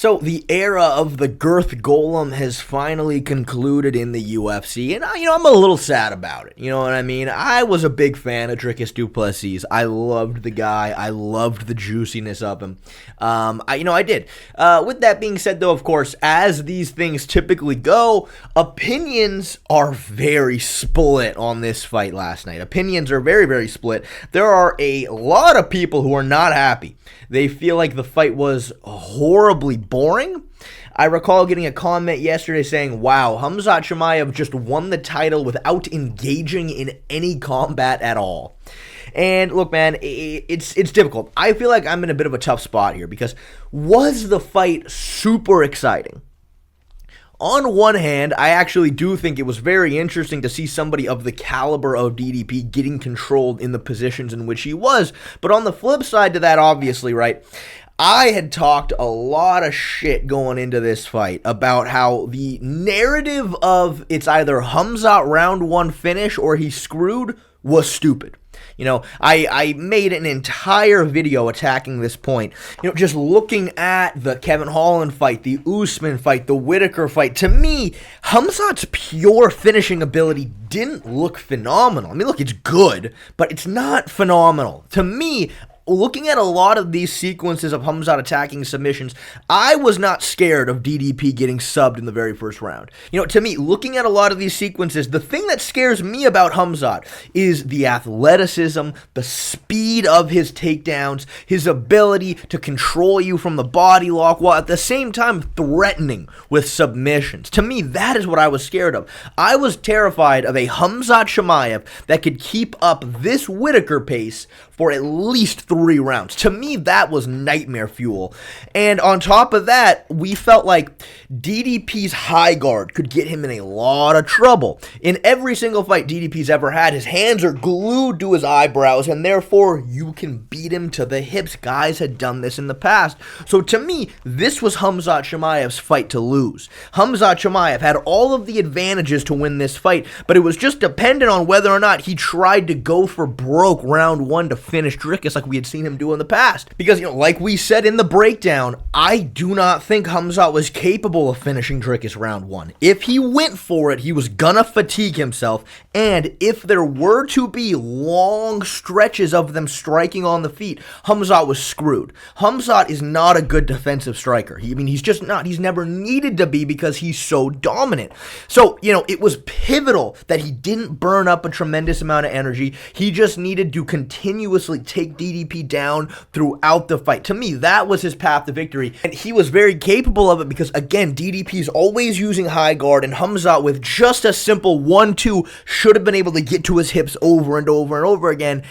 So the era of the girth golem has finally concluded in the UFC, and I'm a little sad about it. You know what I mean? I was a big fan of Dricus Du Plessis. I loved the guy. I loved the juiciness of him. I did. With that being said, though, of course, as these things typically go, opinions are very split on this fight last night. Opinions are very, very split. There are a lot of people who are not happy. They feel like the fight was horribly boring. I recall getting a comment yesterday saying, wow, Khamzat Chimaev just won the title without engaging in any combat at all. And look, man, it's difficult. I feel like I'm in a bit of a tough spot here because was the fight super exciting? On one hand, I actually do think it was very interesting to see somebody of the caliber of DDP getting controlled in the positions in which he was. But on the flip side to that, obviously, right, I had talked a lot of shit going into this fight about how the narrative of it's either Khamzat round one finish or he's screwed was stupid. I made an entire video attacking this point. Just looking at the Kevin Holland fight, the Usman fight, the Whitaker fight, to me, Khamzat's pure finishing ability didn't look phenomenal. I mean, look, it's good, but it's not phenomenal. To me, looking at a lot of these sequences of Khamzat attacking submissions, I was not scared of DDP getting subbed in the very first round. To me, looking at a lot of these sequences, the thing that scares me about Khamzat is the athleticism, the speed of his takedowns, his ability to control you from the body lock while at the same time threatening with submissions. To me, that is what I was scared of. I was terrified of a Khamzat Chimaev that could keep up this Whitaker pace for at least 3 rounds. To me, that was nightmare fuel. And on top of that, we felt like DDP's high guard could get him in a lot of trouble. In every single fight DDP's ever had, his hands are glued to his eyebrows, and therefore you can beat him to the hips. Guys had done this in the past. So to me, this was Khamzat Chimaev's fight to lose. Khamzat Chimaev had all of the advantages to win this fight, but it was just dependent on whether or not he tried to go for broke round one to finish Dricus like we had seen him do in the past. Because, like we said in the breakdown, I do not think Khamzat was capable of finishing Dricus round one. If he went for it, he was gonna fatigue himself, and if there were to be long stretches of them striking on the feet, Khamzat was screwed. Khamzat is not a good defensive striker. He's just not. He's never needed to be because he's so dominant. So, it was pivotal that he didn't burn up a tremendous amount of energy. He just needed to continuously take DDP down throughout the fight. To me, that was his path to victory, and he was very capable of it because, again, DDP's always using high guard, and Khamzat with just a simple 1-2 should have been able to get to his hips over and over and over again.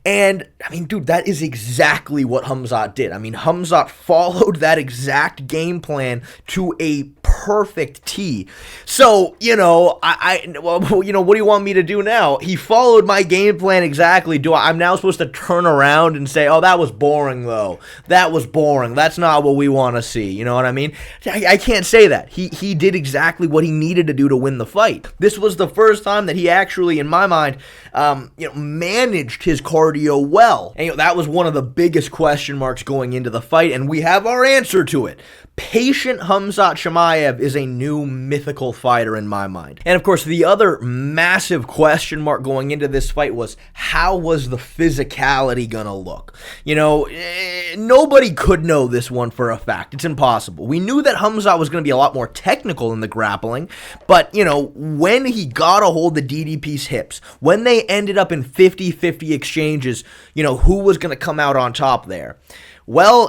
And, dude, that is exactly what Khamzat did. Khamzat followed that exact game plan to a perfect T. So, what do you want me to do now? He followed my game plan exactly. I'm now supposed to turn around and say, oh, that was boring, though. That was boring. That's not what we want to see. You know what I mean? I can't say that. He did exactly what he needed to do to win the fight. This was the first time that he actually, in my mind, managed his cardio well. And, that was one of the biggest question marks going into the fight, and we have our answer to it. Patient Khamzat Chimaev is a new mythical fighter in my mind. And of course, the other massive question mark going into this fight was, how was the physicality gonna look? Nobody could know this one for a fact. It's impossible. We knew that Khamzat was gonna be a lot more technical in the grappling, but, when he got a hold of DDP's hips, when they ended up in 50-50 exchanges, who was gonna come out on top there? Well,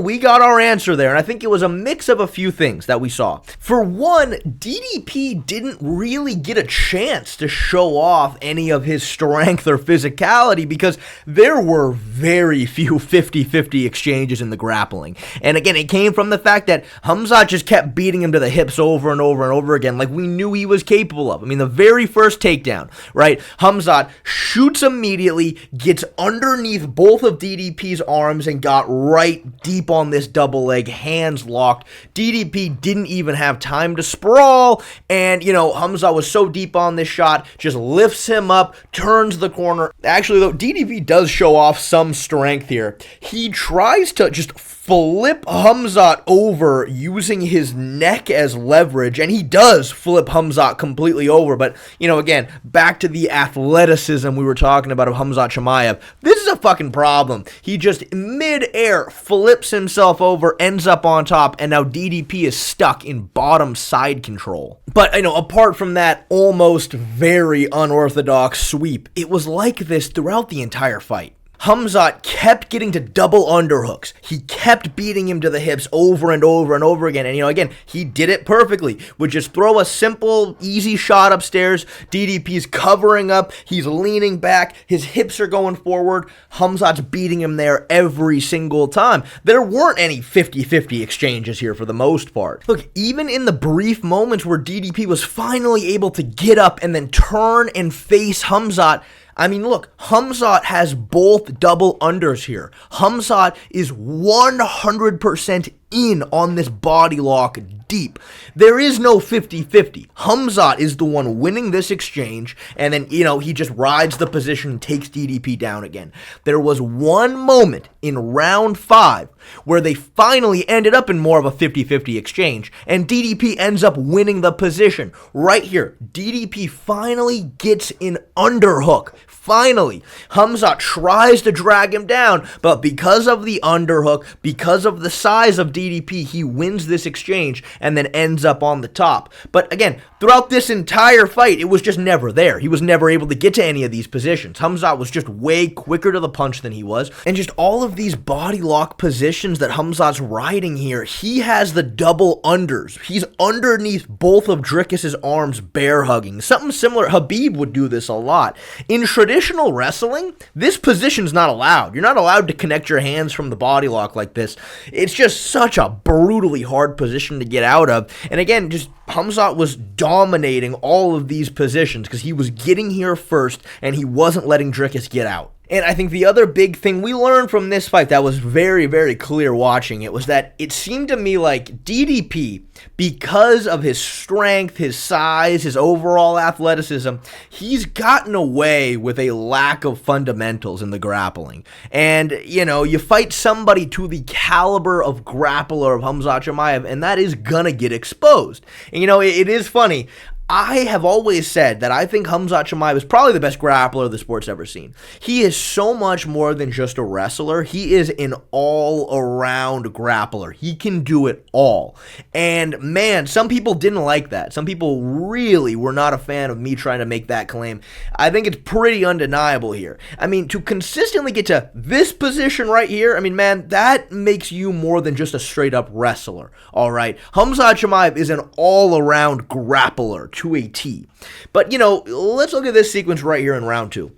we got our answer there, and I think it was a mix of a few things that we saw. For one, DDP didn't really get a chance to show off any of his strength or physicality because there were very few 50-50 exchanges in the grappling. And again, it came from the fact that Khamzat just kept beating him to the hips over and over and over again like we knew he was capable of. The very first takedown, right? Khamzat shoots immediately, gets underneath both of DDP's arms and got right deep on this double leg, hands locked. DDP didn't even have time to sprawl, and, Khamzat was so deep on this shot, just lifts him up, turns the corner. Actually, though, DDP does show off some strength here. He tries to just flip Khamzat over using his neck as leverage, and he does flip Khamzat completely over. But, again, back to the athleticism we were talking about of Khamzat Chimaev. This is a fucking problem. He just mid-air flips himself over, ends up on top, and now DDP is stuck in bottom side control. But, apart from that almost very unorthodox sweep, it was like this throughout the entire fight. Khamzat kept getting to double underhooks. He kept beating him to the hips over and over and over again. And, again, he did it perfectly. Would just throw a simple, easy shot upstairs. DDP's covering up. He's leaning back. His hips are going forward. Khamzat's beating him there every single time. There weren't any 50-50 exchanges here for the most part. Look, even in the brief moments where DDP was finally able to get up and then turn and face Khamzat, look, Khamzat has both double unders here. Khamzat is 100% in on this body lock deep. There is no 50-50. Khamzat is the one winning this exchange, and then, he just rides the position and takes DDP down again. There was one moment in round 5 where they finally ended up in more of a 50-50 exchange, and DDP ends up winning the position. Right here, DDP finally gets an underhook. Finally, Khamzat tries to drag him down, but because of the underhook, because of the size of DDP, he wins this exchange and then ends up on the top. But again, throughout this entire fight, it was just never there. He was never able to get to any of these positions. Khamzat was just way quicker to the punch than he was, and just all of these body lock positions that Khamzat's riding here, he has the double unders. He's underneath both of Dricus's arms bear hugging. Something similar, Khabib would do this a lot. In traditional wrestling, this position's not allowed. You're not allowed to connect your hands from the body lock like this. It's just such a brutally hard position to get out of. And again, just Khamzat was dominating all of these positions because he was getting here first and he wasn't letting Dricus get out. And I think the other big thing we learned from this fight that was very, very clear watching it was that it seemed to me like DDP, because of his strength, his size, his overall athleticism, he's gotten away with a lack of fundamentals in the grappling. And, you fight somebody to the caliber of grappler of Khamzat Chimaev, and that is gonna get exposed. And, it is funny. I have always said that I think Khamzat Chimaev is probably the best grappler the sport's ever seen. He is so much more than just a wrestler. He is an all-around grappler. He can do it all. And man, some people didn't like that. Some people really were not a fan of me trying to make that claim. I think it's pretty undeniable here. To consistently get to this position right here, man, that makes you more than just a straight-up wrestler, all right? Khamzat Chimaev is an all-around grappler to a T. But, let's look at this sequence right here in round 2.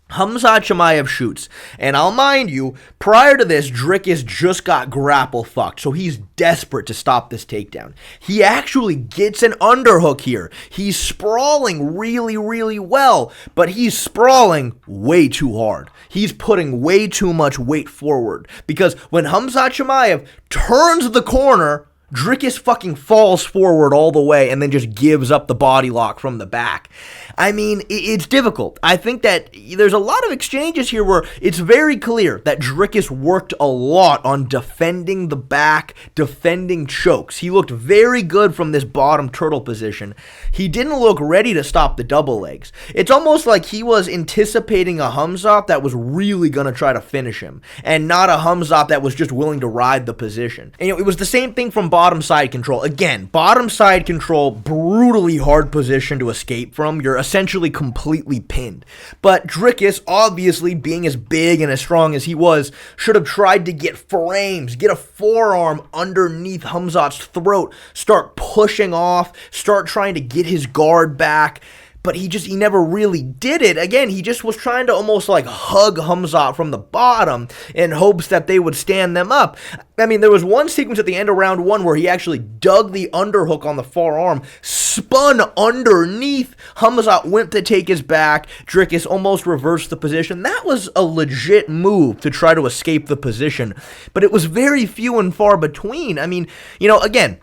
Khamzat Chimaev shoots, and I'll mind you, prior to this, Dricus just got grapple fucked, so he's desperate to stop this takedown. He actually gets an underhook here. He's sprawling really, really well, but he's sprawling way too hard. He's putting way too much weight forward, because when Khamzat Chimaev turns the corner, Dricus fucking falls forward all the way and then just gives up the body lock from the back. It's difficult. I think that there's a lot of exchanges here where it's very clear that Dricus worked a lot on defending the back, defending chokes. He looked very good from this bottom turtle position. He didn't look ready to stop the double legs. It's almost like he was anticipating a Khamzat that was really going to try to finish him, and not a Khamzat that was just willing to ride the position. And, it was the same thing from bottom side control. Again, bottom side control, brutally hard position to escape from. You're essentially completely pinned. But Dricus, obviously being as big and as strong as he was, should have tried to get frames, get a forearm underneath Khamzat's throat, start pushing off, start trying to get his guard back. But he never really did it. Again, he just was trying to almost like hug Khamzat from the bottom in hopes that they would stand them up. There was one sequence at the end of round 1 where he actually dug the underhook on the forearm, spun underneath. Khamzat went to take his back. Dricus almost reversed the position. That was a legit move to try to escape the position. But it was very few and far between. Again,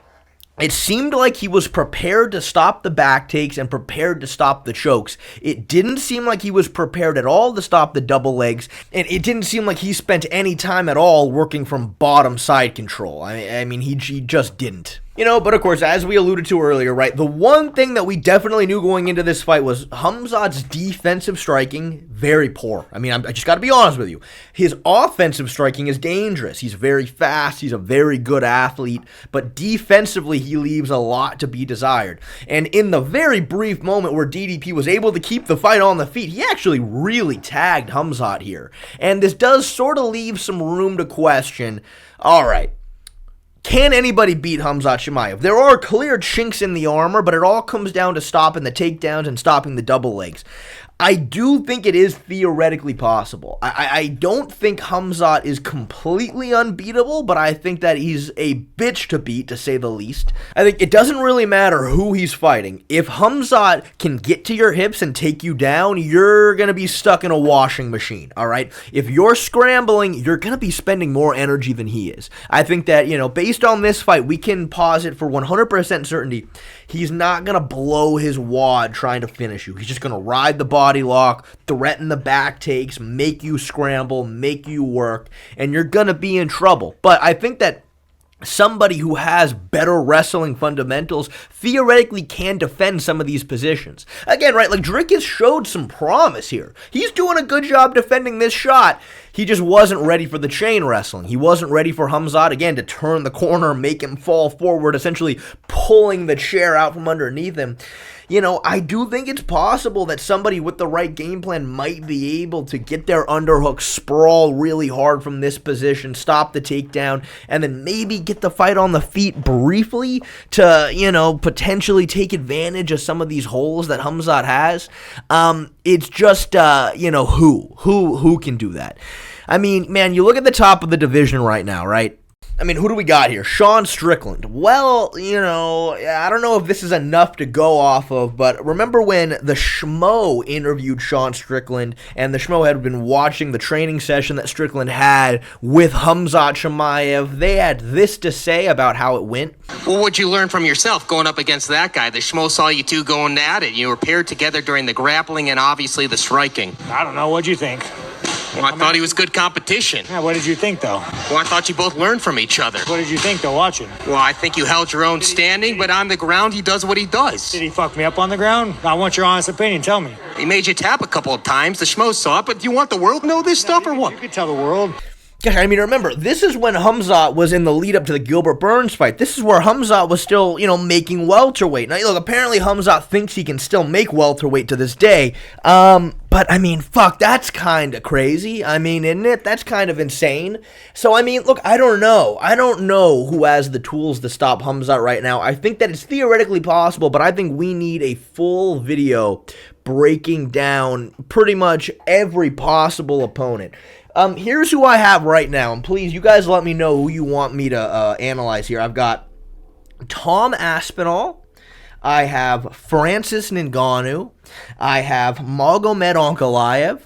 It seemed like he was prepared to stop the back takes and prepared to stop the chokes. It didn't seem like he was prepared at all to stop the double legs, and it didn't seem like he spent any time at all working from bottom side control. I mean, he just didn't. You know, but of course, as we alluded to earlier, right, the one thing that we definitely knew going into this fight was Khamzat's defensive striking, very poor. I mean, I just got to be honest with you. His offensive striking is dangerous. He's very fast. He's a very good athlete. But defensively, he leaves a lot to be desired. And in the very brief moment where DDP was able to keep the fight on the feet, he actually really tagged Khamzat here. And this does sort of leave some room to question, all right, can anybody beat Khamzat Chimaev? There are clear chinks in the armor, but it all comes down to stopping the takedowns and stopping the double legs. I do think it is theoretically possible. I don't think Khamzat is completely unbeatable, but I think that he's a bitch to beat, to say the least. I think it doesn't really matter who he's fighting. If Khamzat can get to your hips and take you down, you're going to be stuck in a washing machine, all right? If you're scrambling, you're going to be spending more energy than he is. I think that, you know, based on this fight, we can posit for 100% certainty he's not going to blow his wad trying to finish you. He's just going to ride the body lock, threaten the back takes, make you scramble, make you work, and you're going to be in trouble. But I think that somebody who has better wrestling fundamentals theoretically can defend some of these positions. Again, right, like Dricus showed some promise here. He's doing a good job defending this shot. He just wasn't ready for the chain wrestling. He wasn't ready for Khamzat, again, to turn the corner, make him fall forward, essentially pulling the chair out from underneath him. You know, I do think it's possible that somebody with the right game plan might be able to get their underhook, sprawl really hard from this position, stop the takedown, and then maybe get the fight on the feet briefly to, you know, potentially take advantage of some of these holes that Khamzat has. It's just, you know, who can do that? I mean, man, you look at the top of the division right now, right? I mean, who do we got here? Sean Strickland. Well, you know, I don't know if this is enough to go off of, but remember when the Schmo interviewed Sean Strickland, and the Schmo had been watching the training session that Strickland had with Khamzat Chimaev. They had this to say about how it went. Well, what'd you learn from yourself going up against that guy? The Schmo saw you two going at it. You were paired together during the grappling and obviously the striking. I don't know. What'd you think? Well, I thought he was good competition. Yeah, what did you think, though? Well, I thought you both learned from each other. What did you think, though, watching? Well, I think you held your own standing, but on the ground, he does what he does. Did he fuck me up on the ground? I want your honest opinion. Tell me. He made you tap a couple of times. The Schmo saw it, but do you want the world to know this stuff or what? You could tell the world. Gosh, I mean, remember, this is when Khamzat was in the lead-up to the Gilbert Burns fight. This is where Khamzat was still, you know, making welterweight. Now, look, apparently Khamzat thinks he can still make welterweight to this day. But, I mean, fuck, that's kind of crazy. I mean, isn't it? That's kind of insane. So, I mean, look, I don't know. I don't know who has the tools to stop Khamzat right now. I think that it's theoretically possible, but I think we need a full video breaking down pretty much every possible opponent. Here's who I have right now, and please, you guys let me know who you want me to analyze here. I've got Tom Aspinall, I have Francis Ngannou, I have Magomed Ankalaev,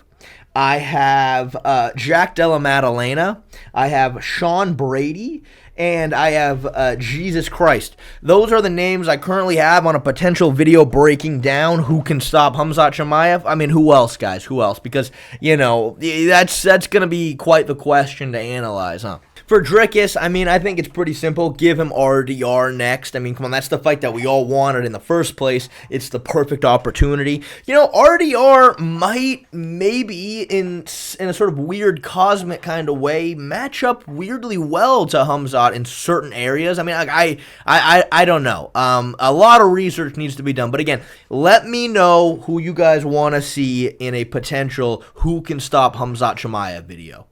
I have Jack Della Maddalena, I have Sean Brady, and I have Jesus Christ. Those are the names I currently have on a potential video breaking down who can stop Khamzat Chimaev. I mean, who else, guys? Who else? Because, you know, that's going to be quite the question to analyze, huh? For Dricus, I mean, I think it's pretty simple. Give him RDR next. I mean, come on, that's the fight that we all wanted in the first place. It's the perfect opportunity. You know, RDR might, maybe, in a sort of weird cosmic kind of way, match up weirdly well to Khamzat in certain areas. I mean, I don't know. A lot of research needs to be done. But again, let me know who you guys want to see in a potential who can stop Khamzat Chimaev video.